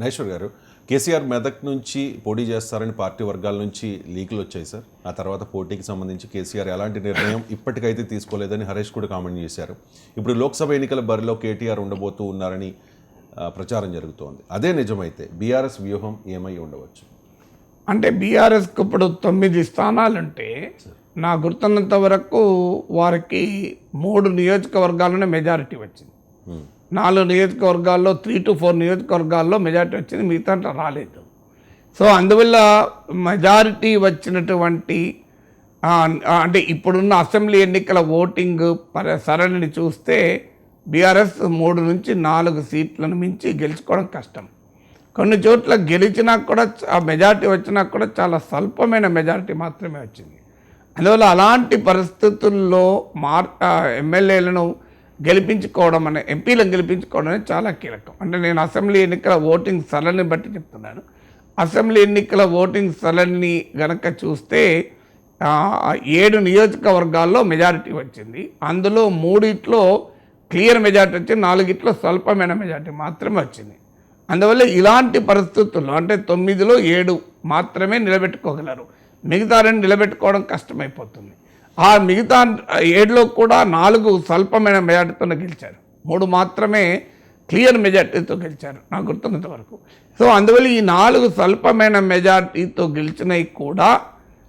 నాగేశ్వర్ గారు, కేసీఆర్ మెదక్ నుంచి పోటీ చేస్తారని పార్టీ వర్గాల నుంచి లీకులు వచ్చాయి సార్. ఆ తర్వాత పోటీకి సంబంధించి కేసీఆర్ ఎలాంటి నిర్ణయం ఇప్పటికైతే తీసుకోలేదని హరీష్ కూడా కామెంట్ చేశారు. ఇప్పుడు లోక్సభ ఎన్నికల బరిలో కేటీఆర్ ఉండబోతూ ఉన్నారని ప్రచారం జరుగుతోంది. అదే నిజమైతే బీఆర్ఎస్ వ్యూహం ఏమై ఉండవచ్చు? అంటే బీఆర్ఎస్కి ఇప్పుడు 9 స్థానాలుంటే నా గుర్తున్నంత వరకు వారికి 3 నియోజకవర్గాల్లోనే మెజారిటీ వచ్చింది. 4 నియోజకవర్గాల్లో 3 to 4 నియోజకవర్గాల్లో మెజారిటీ వచ్చింది, మిగతా రాలేదు. సో అందువల్ల మెజారిటీ వచ్చినటువంటి అంటే ఇప్పుడున్న అసెంబ్లీ ఎన్నికల ఓటింగ్ సరళిని చూస్తే బీఆర్ఎస్ 3 నుంచి 4 సీట్లను మించి గెలుచుకోవడం కష్టం. కొన్ని చోట్ల గెలిచినా కూడా ఆ మెజారిటీ వచ్చినా కూడా చాలా స్వల్పమైన మెజారిటీ మాత్రమే వచ్చింది. అందువల్ల అలాంటి పరిస్థితుల్లో ఎమ్మెల్యేలను గెలిపించుకోవడం ఎంపీలను గెలిపించుకోవడం అనేది చాలా కీలకం. అంటే నేను అసెంబ్లీ ఎన్నికల ఓటింగ్ సరళిని బట్టి చెప్తున్నాను. అసెంబ్లీ ఎన్నికల ఓటింగ్ సరళిని గనక చూస్తే 7 నియోజకవర్గాల్లో మెజారిటీ వచ్చింది. అందులో 3 క్లియర్ మెజారిటీ వచ్చింది, 4 స్వల్పమైన మెజారిటీ మాత్రమే వచ్చింది. అందువల్ల ఇలాంటి పరిస్థితుల్లో అంటే 9లో 7 మాత్రమే నిలబెట్టుకోగలరు, మిగతా 2 నిలబెట్టుకోవడం కష్టమైపోతుంది. ఆ మిగతా 7లో కూడా 4 స్వల్పమైన మెజార్టీతో గెలిచారు, 3 మాత్రమే క్లియర్ మెజార్టీతో గెలిచారు నాకు గుర్తున్నంత వరకు. సో అందువల్ల ఈ 4 స్వల్పమైన మెజార్టీతో గెలిచినవి కూడా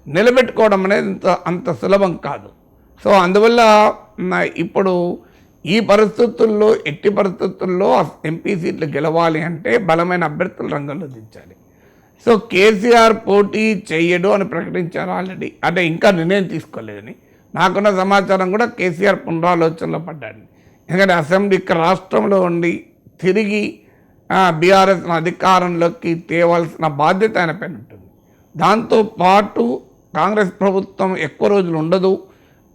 నిలబెట్టుకోవడం అనేది అంత సులభం కాదు. సో అందువల్ల ఇప్పుడు ఈ పరిస్థితుల్లో ఎట్టి పరిస్థితుల్లో ఎంపీ సీట్లు గెలవాలి అంటే బలమైన అభ్యర్థులు రంగంలో దించాలి. సో కేసీఆర్ పోటీ చేయడు అని ప్రకటించారు ఆల్రెడీ, అంటే ఇంకా నిర్ణయం తీసుకోలేదని నాకున్న సమాచారం. కూడా కేసీఆర్ పునరాలోచనలో పడ్డాడు. ఎందుకంటే అసెంబ్లీ ఇక్కడ రాష్ట్రంలో ఉండి తిరిగి బీఆర్ఎస్ను అధికారంలోకి తేవాల్సిన బాధ్యత ఆయన పైన ఉంటుంది. దాంతోపాటు కాంగ్రెస్ ప్రభుత్వం ఎక్కువ రోజులు ఉండదు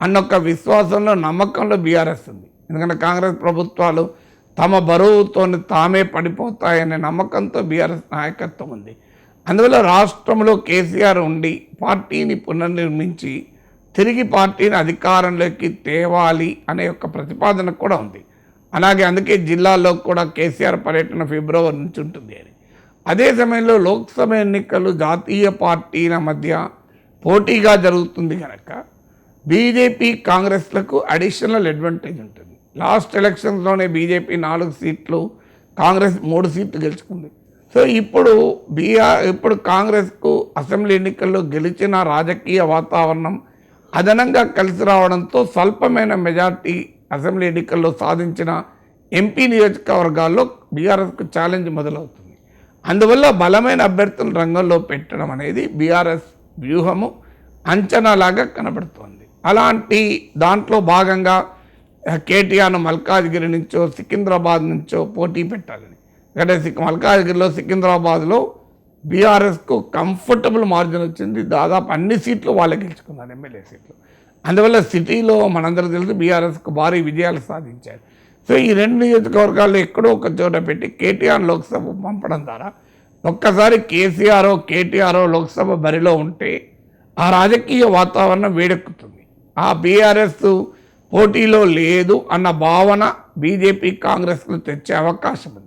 అన్నొక విశ్వాసంలో నమ్మకంలో బీఆర్ఎస్ ఉంది. ఎందుకంటే కాంగ్రెస్ ప్రభుత్వాలు తమ బరువుతో తామే పడిపోతాయనే నమ్మకంతో బీఆర్ఎస్ నాయకత్వం ఉంది. అందువల్ల రాష్ట్రంలో కేసీఆర్ ఉండి పార్టీని పునర్నిర్మించి తిరిగి పార్టీని అధికారంలోకి తేవాలి అనే ఒక ప్రతిపాదన కూడా ఉంది. అలాగే అందుకే జిల్లాల్లో కూడా కేసీఆర్ పర్యటన ఫిబ్రవరి నుంచి ఉంటుంది అని. అదే సమయంలో లోక్సభ ఎన్నికలు జాతీయ పార్టీల మధ్య పోటీగా జరుగుతుంది కనుక బీజేపీ కాంగ్రెస్లకు అడిషనల్ అడ్వాంటేజ్ ఉంటుంది. లాస్ట్ ఎలక్షన్స్లోనే బీజేపీ 4 సీట్లు, కాంగ్రెస్ 3 సీట్లు గెలుచుకుంది. సో ఇప్పుడు కాంగ్రెస్కు అసెంబ్లీ ఎన్నికల్లో గెలిచిన రాజకీయ వాతావరణం అదనంగా కలిసి రావడంతో స్వల్పమైన మెజార్టీ అసెంబ్లీ ఎన్నికల్లో సాధించిన ఎంపీ నియోజకవర్గాల్లో బీఆర్ఎస్కు ఛాలెంజ్ మొదలవుతుంది. అందువల్ల బలమైన అభ్యర్థులను రంగంలో పెట్టడం అనేది బీఆర్ఎస్ వ్యూహము అంచనాలాగా కనబడుతోంది. అలాంటి దాంట్లో భాగంగా కేటీఆర్ను మల్కాజ్గిరి నుంచో సికింద్రాబాద్ నుంచో పోటీ పెట్టాలని. ఎందుకంటే మల్కాజ్గిరిలో సికింద్రాబాద్లో బీఆర్ఎస్కు కంఫర్టబుల్ మార్జిన్ వచ్చింది, దాదాపు అన్ని సీట్లు వాళ్ళే గెలుచుకున్నారు, ఎమ్మెల్యే సీట్లు. అందువల్ల సిటీలో మనందరూ తెలుసు బీఆర్ఎస్కు భారీ విజయాలు సాధించారు. సో ఈ 2 నియోజకవర్గాల్లో ఎక్కడో ఒక చోట పెట్టి కేటీఆర్ లోక్సభ పంపడం ద్వారా ఒక్కసారి కేటీఆర్ లోక్సభ బరిలో ఉంటే ఆ రాజకీయ వాతావరణం వేడెక్కుతుంది. ఆ బీఆర్ఎస్ పోటీలో లేదు అన్న భావన బీజేపీ కాంగ్రెస్లు తెచ్చే అవకాశం ఉంది.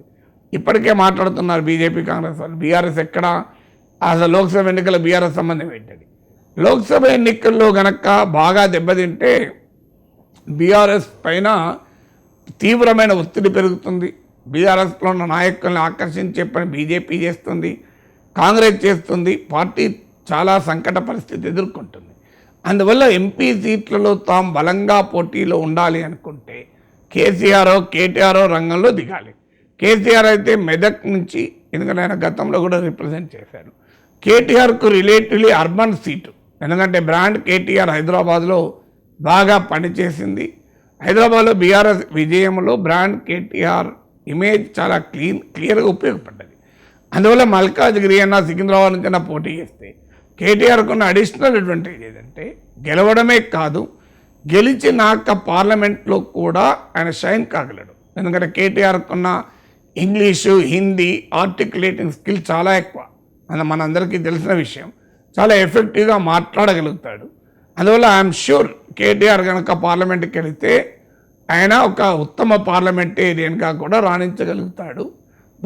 ఇప్పటికే మాట్లాడుతున్నారు బీజేపీ కాంగ్రెస్ వాళ్ళు, బీఆర్ఎస్ ఎక్కడ అసలు లోక్సభ ఎన్నికల బీఆర్ఎస్ సంబంధం ఏంటండి. లోక్సభ ఎన్నికల్లో గనక బాగా దెబ్బతింటే బీఆర్ఎస్ పైన తీవ్రమైన ఒత్తిడి పెరుగుతుంది. బీఆర్ఎస్లో ఉన్న నాయకుల్ని ఆకర్షించే పని బీజేపీ చేస్తుంది, కాంగ్రెస్ చేస్తుంది. పార్టీ చాలా సంకట పరిస్థితి ఎదుర్కొంటుంది. అందువల్ల ఎంపీ సీట్లలో తాము బలంగా పోటీలో ఉండాలి అనుకుంటే కేటీఆర్ రంగంలో దిగాలి. కేసీఆర్ అయితే మెదక్ నుంచి, ఎందుకంటే ఆయన గతంలో కూడా రిప్రజెంట్ చేశారు. కేటీఆర్కు రిలేటివ్లీ అర్బన్ సీటు, ఎందుకంటే బ్రాండ్ కేటీఆర్ హైదరాబాద్లో బాగా పనిచేసింది. హైదరాబాద్లో బీఆర్ఎస్ విజయంలో బ్రాండ్ కేటీఆర్ ఇమేజ్ చాలా క్లియర్గా ఉపయోగపడ్డది. అందువల్ల మల్కాజ్గిరి అన్న సికింద్రాబాద్ నుంచి అన్న పోటీ చేస్తే కేటీఆర్కు ఉన్న అడిషనల్ అడ్వాంటేజ్ ఏదంటే గెలవడమే కాదు, గెలిచినాక పార్లమెంట్లో కూడా ఆయన షైన్ కాగలడు. ఎందుకంటే కేటీఆర్కు ఉన్న ఇంగ్లీషు, హిందీ ఆర్టికులేటింగ్ స్కిల్ చాలా ఎక్కువ, అది మనందరికీ తెలిసిన విషయం. చాలా ఎఫెక్టివ్గా మాట్లాడగలుగుతాడు. అందువల్ల ఐఎమ్ షూర్ కేటీఆర్ కనుక పార్లమెంట్కి వెళితే ఆయన ఒక ఉత్తమ పార్లమెంటేరియన్గా కూడా రాణించగలుగుతాడు.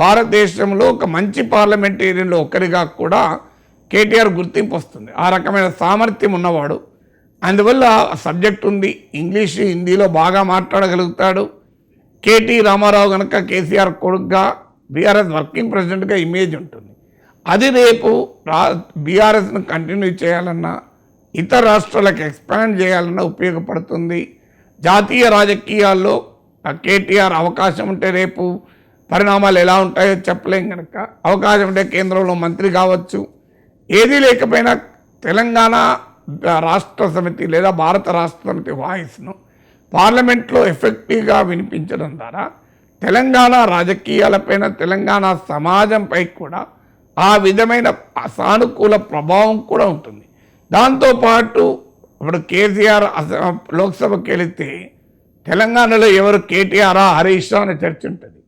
భారతదేశంలో ఒక మంచి పార్లమెంటేరియన్లో ఒకరిగా కూడా కేటీఆర్ గుర్తింపు వస్తుంది. ఆ రకమైన సామర్థ్యం ఉన్నవాడు. అందువల్ల సబ్జెక్ట్ ఉంది, ఇంగ్లీష్ హిందీలో బాగా మాట్లాడగలుగుతాడు. కేటీ రామారావు కనుక కేసీఆర్ కొడుకుగా బీఆర్ఎస్ వర్కింగ్ ప్రెసిడెంట్గా ఇమేజ్ ఉంటుంది. అది రేపు బీఆర్ఎస్ను కంటిన్యూ చేయాలన్నా ఇతర రాష్ట్రాలకు ఎక్స్పాండ్ చేయాలన్నా ఉపయోగపడుతుంది. జాతీయ రాజకీయాల్లో కేటీఆర్ అవకాశం ఉంటే రేపు పరిణామాలు ఎలా ఉంటాయో చెప్పలేం. కనుక అవకాశం ఉంటే కేంద్రంలో మంత్రి కావచ్చు. ఏదీ లేకపోయినా తెలంగాణ రాష్ట్ర సమితి లేదా భారత రాష్ట్ర సమితి వాయిస్ను పార్లమెంట్లో ఎఫెక్టివ్గా వినిపించడం ద్వారా తెలంగాణ రాజకీయాలపైన, తెలంగాణ సమాజంపై కూడా ఆ విధమైన సానుకూల ప్రభావం కూడా ఉంటుంది. దాంతోపాటు ఇప్పుడు కేసీఆర్ లోక్సభకి వెళితే తెలంగాణలో ఎవరు కేటీఆరా హరీష్ అనే చర్చ ఉంటుంది.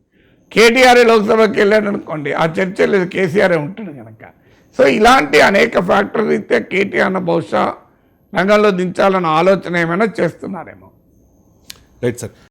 కేటీఆర్ లోక్సభకి వెళ్ళాడు అనుకోండి, ఆ చర్చ లేదు, కేసీఆరే ఉంటుంది కనుక. సో ఇలాంటి అనేక ఫ్యాక్టర్లు అయితే కేటీఆర్ను బహుశా రంగంలో దించాలన్న ఆలోచన ఏమైనా చేస్తున్నారేమో. Right sir.